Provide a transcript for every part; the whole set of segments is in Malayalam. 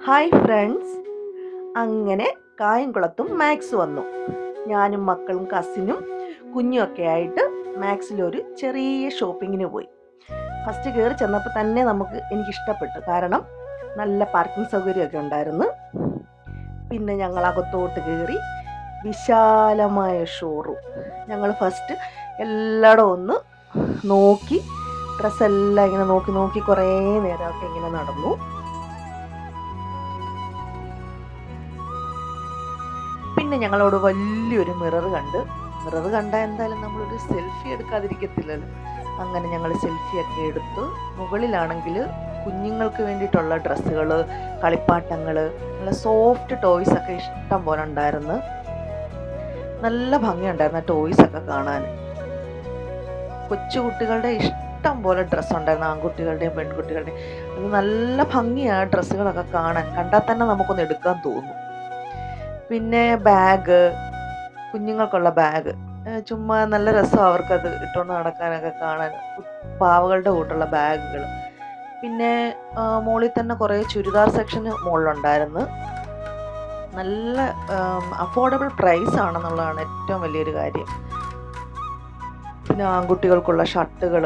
ഹായ് ഫ്രണ്ട്സ്, അങ്ങനെ കായംകുളത്തും മാക്സ് വന്നു. ഞാനും മക്കളും കസിനും കുഞ്ഞുമൊക്കെ ആയിട്ട് മാക്സിലൊരു ചെറിയ ഷോപ്പിങ്ങിന് പോയി. ഫസ്റ്റ് കയറി ചെന്നപ്പോൾ തന്നെ എനിക്കിഷ്ടപ്പെട്ടു. കാരണം നല്ല പാർക്കിംഗ് സൗകര്യമൊക്കെ ഉണ്ടായിരുന്നു. പിന്നെ ഞങ്ങൾ അകത്തോട്ട് കയറി. വിശാലമായ ഷോറൂം. ഞങ്ങൾ ഫസ്റ്റ് എല്ലായിടും ഒന്ന് നോക്കി, ഡ്രസ്സെല്ലാം ഇങ്ങനെ നോക്കി നോക്കി കുറേ നേരമൊക്കെ ഇങ്ങനെ നടന്നു. പിന്നെ ഞങ്ങളോട് വലിയൊരു മിറർ കണ്ടാൽ എന്തായാലും നമ്മളൊരു സെൽഫി എടുക്കാതിരിക്കത്തില്ലല്ലോ. അങ്ങനെ ഞങ്ങൾ സെൽഫിയൊക്കെ എടുത്തു. മുകളിലാണെങ്കിൽ കുഞ്ഞുങ്ങൾക്ക് വേണ്ടിയിട്ടുള്ള ഡ്രസ്സുകൾ, കളിപ്പാട്ടങ്ങൾ, നല്ല സോഫ്റ്റ് ടോയ്സൊക്കെ ഇഷ്ടം പോലെ ഉണ്ടായിരുന്നു. നല്ല ഭംഗിയുണ്ടായിരുന്നു ആ ടോയ്സൊക്കെ കാണാൻ. കൊച്ചുകുട്ടികളുടെ ഇഷ്ടം പോലെ ഡ്രസ്സുണ്ടായിരുന്നു, ആൺകുട്ടികളുടെയും പെൺകുട്ടികളുടെയും. അത് നല്ല ഭംഗിയാണ് ഡ്രസ്സുകളൊക്കെ കണ്ടാൽ തന്നെ നമുക്കൊന്ന് എടുക്കാൻ തോന്നും. പിന്നെ കുഞ്ഞുങ്ങൾക്കുള്ള ബാഗ് ചുമ്മാ നല്ല രസം, അവർക്കത് ഇട്ടുകൊണ്ട് നടക്കാനൊക്കെ കാണാൻ. പാവകളുടെ കൂട്ടുള്ള ബാഗുകൾ. പിന്നെ മുകളിൽ തന്നെ കുറേ ചുരിദാർ സെക്ഷൻ മുകളിലുണ്ടായിരുന്നു. നല്ല അഫോർഡബിൾ പ്രൈസ് ആണെന്നുള്ളതാണ് ഏറ്റവും വലിയൊരു കാര്യം. പിന്നെ ആൺകുട്ടികൾക്കുള്ള ഷർട്ടുകൾ,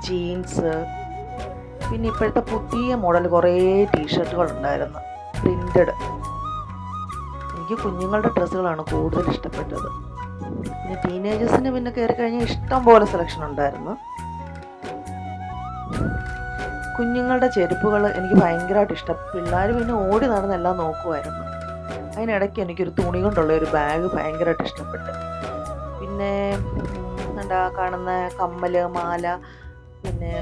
ജീൻസ്, പിന്നെ ഇപ്പോഴത്തെ പുതിയ മോഡൽ കുറേ ടീഷർട്ടുകൾ ഉണ്ടായിരുന്നു, പ്രിന്റഡ്. എനിക്ക് കുഞ്ഞുങ്ങളുടെ ഡ്രസ്സുകളാണ് കൂടുതൽ ഇഷ്ടപ്പെട്ടത്. പിന്നെ ടീനേജേഴ്സിന് പിന്നെ കയറി കഴിഞ്ഞാൽ ഇഷ്ടം പോലെ സെലക്ഷൻ ഉണ്ടായിരുന്നു. കുഞ്ഞുങ്ങളുടെ ചെരുപ്പുകൾ എനിക്ക് ഭയങ്കരമായിട്ട് ഇഷ്ടം. പിള്ളേർ പിന്നെ ഓടി നടന്നെല്ലാം നോക്കുമായിരുന്നു. അതിനിടയ്ക്ക് എനിക്കൊരു തുണി കൊണ്ടുള്ള ഒരു ബാഗ് ഭയങ്കരമായിട്ട് ഇഷ്ടപ്പെട്ടു. പിന്നെ കാണുന്ന കമ്മൽ, മാല, പിന്നെ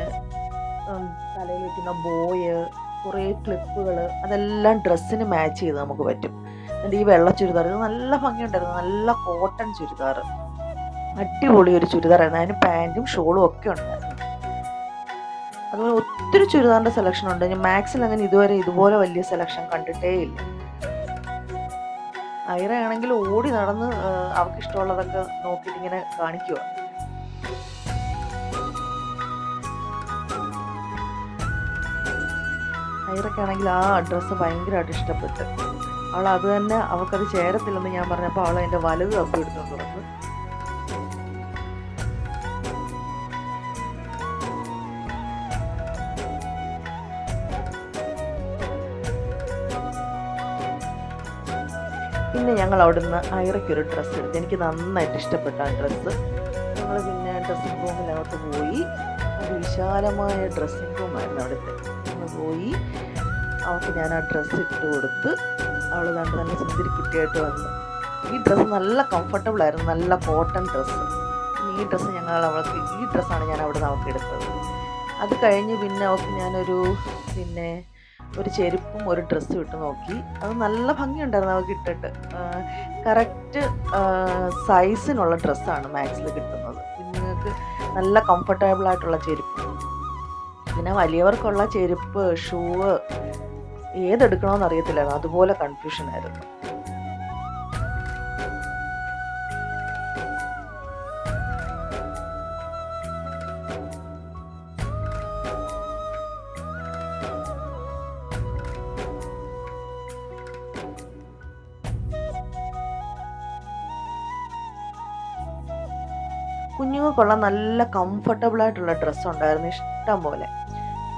തലയിൽ വയ്ക്കുന്ന ബോയ്, കുറേ ക്ലിപ്പുകൾ, അതെല്ലാം ഡ്രസ്സിന് മാച്ച് ചെയ്ത് നമുക്ക് പറ്റും. എന്നിട്ട് ഈ വെള്ള ചുരിദാർ, ഇത് നല്ല ഭംഗിയുണ്ടായിരുന്നു. നല്ല കോട്ടൺ ചുരിദാർ, അടിപൊളി ഒരു ചുരിദാറായിരുന്നു. അതിന് പാൻറ്റും ഷോളും ഒക്കെ ഉണ്ടായിരുന്നു. അതുപോലെ ഒത്തിരി ചുരിദാറിൻ്റെ സെലക്ഷൻ ഉണ്ട്. ഞാൻ മാക്സിൽ അങ്ങനെ ഇതുവരെ ഇതുപോലെ വലിയ സെലക്ഷൻ കണ്ടിട്ടേ ഇല്ല. ഐറയാണെങ്കിൽ ഓടി നടന്ന് അവർക്ക് ഇഷ്ടമുള്ളതൊക്കെ നോക്കിയിട്ട് ഇങ്ങനെ കാണിക്കുക. ഐറയ്ക്കാണെങ്കിൽ ആ ഡ്രസ്സ് ഭയങ്കരമായിട്ട് ഇഷ്ടപ്പെട്ട്. അവൾ അത് തന്നെ, അവൾക്കത് ചേരത്തില്ലെന്ന് ഞാൻ പറഞ്ഞപ്പോൾ അവൾ അതിൻ്റെ വലുത് തപ്പി എടുത്തോണ്ട് വന്നു. പിന്നെ ഞങ്ങൾ അവിടുന്ന് ഐറയ്ക്കൊരു ഡ്രസ്സ് എടുത്തു. എനിക്ക് നന്നായിട്ട് ഇഷ്ടപ്പെട്ട ആ ഡ്രസ്സ്. ഞങ്ങൾ പിന്നെ ഡ്രസ്സിംഗ് റൂമിനകത്ത് പോയി. ഒരു വിശാലമായ ഡ്രസ്സിംഗ് റൂമായിരുന്നു അവിടുത്തെ. ഞങ്ങൾ പോയി, അവൾക്ക് ഞാൻ ആ ഡ്രസ്സ് ഇട്ട് കൊടുത്ത്. അവൾ കണ്ട് നല്ല സുന്ദരി കുട്ടിയായിട്ട് വന്നു. ഈ ഡ്രസ്സ് നല്ല കംഫർട്ടബിൾ ആയിരുന്നു, നല്ല കോട്ടൺ ഡ്രസ്സ്. ഈ ഡ്രസ്സാണ് ഞാൻ അവിടെ നിന്ന് അവൾക്ക് എടുത്തത്. അത് കഴിഞ്ഞ് പിന്നെ അവൾക്ക് ഞാനൊരു ഒരു ചെരുപ്പും ഒരു ഡ്രസ്സും ഇട്ട് നോക്കി. അത് നല്ല ഭംഗിയുണ്ടായിരുന്നു അവൾക്ക് ഇട്ടിട്ട്. കറക്റ്റ് സൈസിനുള്ള ഡ്രസ്സാണ് മാക്സിൽ കിട്ടുന്നത്. നിങ്ങൾക്ക് നല്ല കംഫർട്ടബിൾ ആയിട്ടുള്ള ചെരുപ്പ്. പിന്നെ വലിയവർക്കുള്ള ചെരുപ്പ്, ഷൂവ് ഏതെടുക്കണമെന്ന് അറിയത്തില്ലായിരുന്നു. അതുപോലെ കൺഫ്യൂഷനായിരുന്നു. കുഞ്ഞുങ്ങൾക്കുള്ള നല്ല കംഫർട്ടബിൾ ആയിട്ടുള്ള ഡ്രസ്സ് ഉണ്ടായിരുന്നു ഇഷ്ടം പോലെ.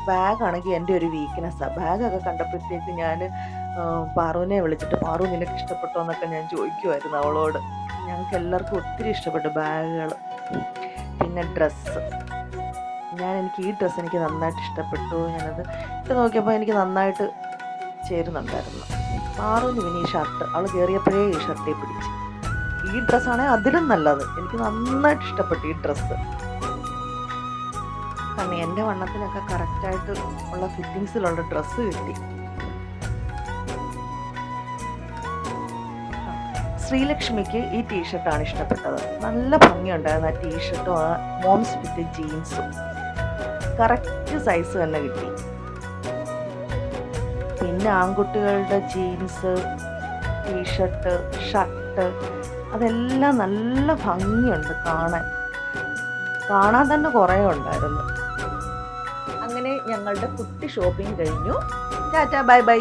ബാഗാണെങ്കിൽ എൻ്റെ ഒരു വീക്ക്നെസ്സാണ്. ബാഗൊക്കെ കണ്ടപ്പോഴത്തേക്ക് ഞാൻ പാറുവിനെ വിളിച്ചിട്ട്, പാറു നിനക്ക് ഇഷ്ടപ്പെട്ടോ എന്നൊക്കെ ഞാൻ ചോദിക്കുമായിരുന്നു അവളോട്. ഞങ്ങൾക്ക് എല്ലാവർക്കും ഒത്തിരി ഇഷ്ടപ്പെട്ടു ബാഗുകൾ. പിന്നെ ഡ്രസ്സ്, എനിക്ക് ഈ ഡ്രസ്സ് എനിക്ക് നന്നായിട്ട് ഇഷ്ടപ്പെട്ടു. ഞാനത് ഇട്ട് നോക്കിയപ്പോൾ എനിക്ക് നന്നായിട്ട് ചേരുന്നുണ്ടായിരുന്നു. പാറുവിന് പിന്നെ ഈ ഷർട്ട്, അവൾ കയറിയപ്പോഴേ ഈ ഷർട്ടേ പിടിച്ച്. ഈ ഡ്രസ്സാണെങ്കിൽ അതിലും നല്ലത്. എനിക്ക് നന്നായിട്ട് ഇഷ്ടപ്പെട്ടു ഈ ഡ്രസ്സ്. കാരണം എൻ്റെ വണ്ണത്തിനൊക്കെ കറക്റ്റായിട്ട് ഉള്ള ഫിറ്റിങ്സിലുള്ള ഡ്രസ്സ് കിട്ടി. ശ്രീലക്ഷ്മിക്ക് ഈ ടീഷർട്ടാണ് ഇഷ്ടപ്പെട്ടത്. നല്ല ഭംഗിയുണ്ടായിരുന്നു ആ ടീഷർട്ടും ആ മോംസ് ഫിറ്റ് ജീൻസും. കറക്റ്റ് സൈസ് തന്നെ കിട്ടി. പിന്നെ ആൺകുട്ടികളുടെ ജീൻസ്, ടീഷർട്ട്, ഷർട്ട്, അതെല്ലാം നല്ല ഭംഗിയുണ്ട് കാണാൻ തന്നെ കുറേ ഉണ്ടായിരുന്നു. അങ്ങനെ ഞങ്ങളുടെ കുട്ടി ഷോപ്പിംഗ് കഴിഞ്ഞു. Tata bye bye.